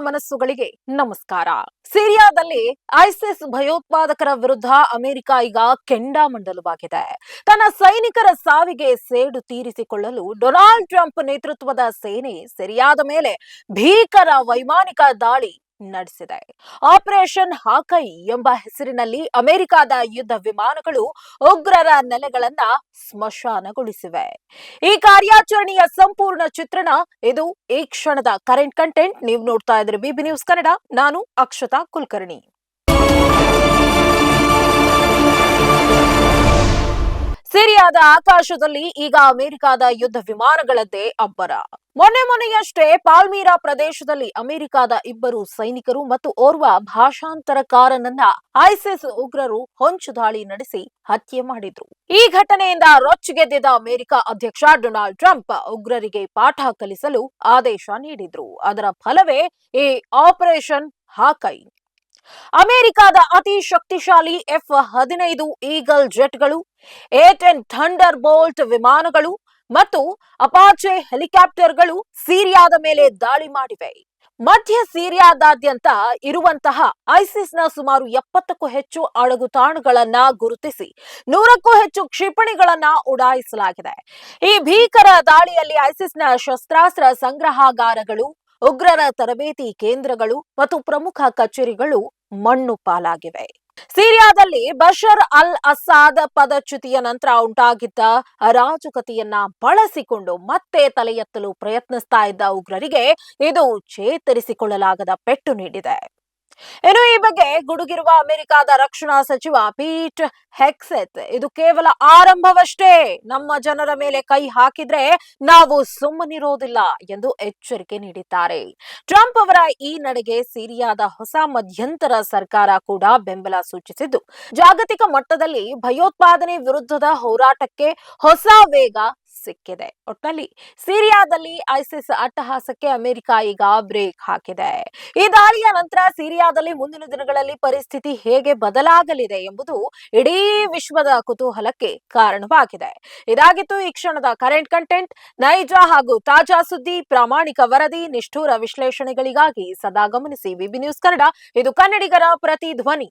ಮನಸ್ಸುಗಳಿಗೆ ನಮಸ್ಕಾರ. ಸಿರಿಯಾದಲ್ಲಿ ಐಸಿಸ್ ಭಯೋತ್ಪಾದಕರ ವಿರುದ್ಧ ಅಮೆರಿಕ ಈಗ ಕೆಂಡಾಮಂಡಲವಾಗಿದೆ. ತನ್ನ ಸೈನಿಕರ ಸಾವಿಗೆ ಸೇಡು ತೀರಿಸಿಕೊಳ್ಳಲು ಡೊನಾಲ್ಡ್ ಟ್ರಂಪ್ ನೇತೃತ್ವದ ಸೇನೆ ಸಿರಿಯಾದ ಮೇಲೆ ಭೀಕರ ವೈಮಾನಿಕ ದಾಳಿ ನಡೆಸಿದೆ. ಆಪರೇಷನ್ ಹಾಕೈ ಎಂಬ ಹೆಸರಿನಲ್ಲಿ ಅಮೆರಿಕದ ಯುದ್ಧ ವಿಮಾನಗಳು ಉಗ್ರರ ನೆಲೆಗಳನ್ನ ಸ್ಮಶಾನಗೊಳಿಸಿವೆ. ಈ ಕಾರ್ಯಾಚರಣೆಯ ಸಂಪೂರ್ಣ ಚಿತ್ರಣ ಇದು ಈ ಕ್ಷಣದ ಕರೆಂಟ್ ಕಂಟೆಂಟ್. ನೀವು ನೋಡ್ತಾ ಇದ್ರಿ ಬಿಬಿ ನ್ಯೂಸ್ ಕನ್ನಡ. ನಾನು ಅಕ್ಷತಾ ಕುಲಕರ್ಣಿ. ಸಿರಿಯಾದ ಆಕಾಶದಲ್ಲಿ ಈಗ ಅಮೆರಿಕದ ಯುದ್ಧ ವಿಮಾನಗಳದ್ದೇ ಅಬ್ಬರ. ಮೊನ್ನೆಯಷ್ಟೇ ಪಾಲ್ಮೀರಾ ಪ್ರದೇಶದಲ್ಲಿ ಅಮೆರಿಕದ ಇಬ್ಬರು ಸೈನಿಕರು ಮತ್ತು ಓರ್ವ ಭಾಷಾಂತರಕಾರನನ್ನ ಐಸಿಸ್ ಉಗ್ರರು ಹೊಂಚು ದಾಳಿ ನಡೆಸಿ ಹತ್ಯೆ ಮಾಡಿದ್ರು. ಈ ಘಟನೆಯಿಂದ ರೊಚ್ಚಿಗೆದ್ದಿದ್ದ ಅಮೆರಿಕ ಅಧ್ಯಕ್ಷ ಡೊನಾಲ್ಡ್ ಟ್ರಂಪ್ ಉಗ್ರರಿಗೆ ಪಾಠ ಕಲಿಸಲು ಆದೇಶ ನೀಡಿದ್ರು. ಅದರ ಫಲವೇ ಈ ಆಪರೇಷನ್ ಹಾಕೈ. ಅಮೆರಿಕದ ಅತಿ ಶಕ್ತಿಶಾಲಿ F-15 eagle ಜೆಟ್ಗಳು, A-10 thunder bolt ವಿಮಾನಗಳು ಮತ್ತು ಅಪಾಚೆ ಹೆಲಿಕಾಪ್ಟರ್ಗಳು ಸಿರಿಯಾದ ಮೇಲೆ ದಾಳಿ ಮಾಡಿವೆ. ಮಧ್ಯ ಸಿರಿಯಾದಾದ್ಯಂತ ಇರುವಂತಹ ಐಸಿಸ್ನ ಸುಮಾರು 70ಕ್ಕೂ ಹೆಚ್ಚು ಅಡಗುತಾಣಗಳನ್ನ ಗುರುತಿಸಿ 100ಕ್ಕೂ ಹೆಚ್ಚು ಕ್ಷಿಪಣಿಗಳನ್ನ ಉಡಾಯಿಸಲಾಗಿದೆ. ಈ ಭೀಕರ ದಾಳಿಯಲ್ಲಿ ಐಸಿಸ್ನ ಶಸ್ತ್ರಾಸ್ತ್ರ ಸಂಗ್ರಹಾಗಾರಗಳು, ಉಗ್ರರ ತರಬೇತಿ ಕೇಂದ್ರಗಳು ಮತ್ತು ಪ್ರಮುಖ ಕಚೇರಿಗಳು ಮಣ್ಣು ಪಾಲಾಗಿವೆ. ಸಿರಿಯಾದಲ್ಲಿ ಬಶರ್ ಅಲ್ ಅಸಾದ್ ಪದಚ್ಯುತಿಯ ನಂತರ ಉಂಟಾಗಿದ್ದ ಅರಾಜಕತೆಯನ್ನ ಬಳಸಿಕೊಂಡು ಮತ್ತೆ ತಲೆ ಎತ್ತಲು ಪ್ರಯತ್ನಿಸ್ತಾ ಇದ್ದ ಉಗ್ರರಿಗೆ ಇದು ಚೇತರಿಸಿಕೊಳ್ಳಲಾಗದ ಪೆಟ್ಟು ನೀಡಿದೆ. ಇನ್ನು ಈ ಬಗ್ಗೆ ಗುಡುಗಿರುವ ಅಮೆರಿಕದ ರಕ್ಷಣಾ ಸಚಿವ ಪೀಟ್ ಹೆಕ್ಸೆತ್ ಇದು ಕೇವಲ ಆರಂಭವಷ್ಟೇ, ನಮ್ಮ ಜನರ ಮೇಲೆ ಕೈ ಹಾಕಿದ್ರೆ ನಾವು ಸುಮ್ಮನಿರೋದಿಲ್ಲ ಎಂದು ಎಚ್ಚರಿಕೆ ನೀಡಿದ್ದಾರೆ. ಟ್ರಂಪ್ ಅವರ ಈ ನಡೆಗೆ ಸಿರಿಯಾದ ಹೊಸ ಮಧ್ಯಂತರ ಸರ್ಕಾರ ಕೂಡ ಬೆಂಬಲ ಸೂಚಿಸಿದ್ದು, ಜಾಗತಿಕ ಮಟ್ಟದಲ್ಲಿ ಭಯೋತ್ಪಾದನೆ ವಿರುದ್ಧದ ಹೋರಾಟಕ್ಕೆ ಹೊಸ ವೇಗ ಸಿಕ್ಕಿದೆ. ಒಟ್ಟಿನಲ್ಲಿ ಸಿರಿಯಾದಲ್ಲಿ ಐಸಿಸ್ ಅಟ್ಟಹಾಸಕ್ಕೆ ಅಮೆರಿಕ ಈಗ ಬ್ರೇಕ್ ಹಾಕಿದೆ. ಈ ದಾಳಿಯ ನಂತರ ಸಿರಿಯಾದಲ್ಲಿ ಮುಂದಿನ ದಿನಗಳಲ್ಲಿ ಪರಿಸ್ಥಿತಿ ಹೇಗೆ ಬದಲಾಗಲಿದೆ ಎಂಬುದು ಇಡೀ ವಿಶ್ವದ ಕುತೂಹಲಕ್ಕೆ ಕಾರಣವಾಗಿದೆ. ಇದಾಗಿತ್ತು ಈ ಕ್ಷಣದ ಕರೆಂಟ್ ಕಂಟೆಂಟ್. ನೈಜ ಹಾಗೂ ತಾಜಾ ಸುದ್ದಿ, ಪ್ರಾಮಾಣಿಕ ವರದಿ, ನಿಷ್ಠುರ ವಿಶ್ಲೇಷಣೆಗಳಿಗಾಗಿ ಸದಾ ಗಮನಿಸಿ ಬಿಬಿ ನ್ಯೂಸ್ ಕನ್ನಡ. ಇದು ಕನ್ನಡಿಗರ ಪ್ರತಿಧ್ವನಿ.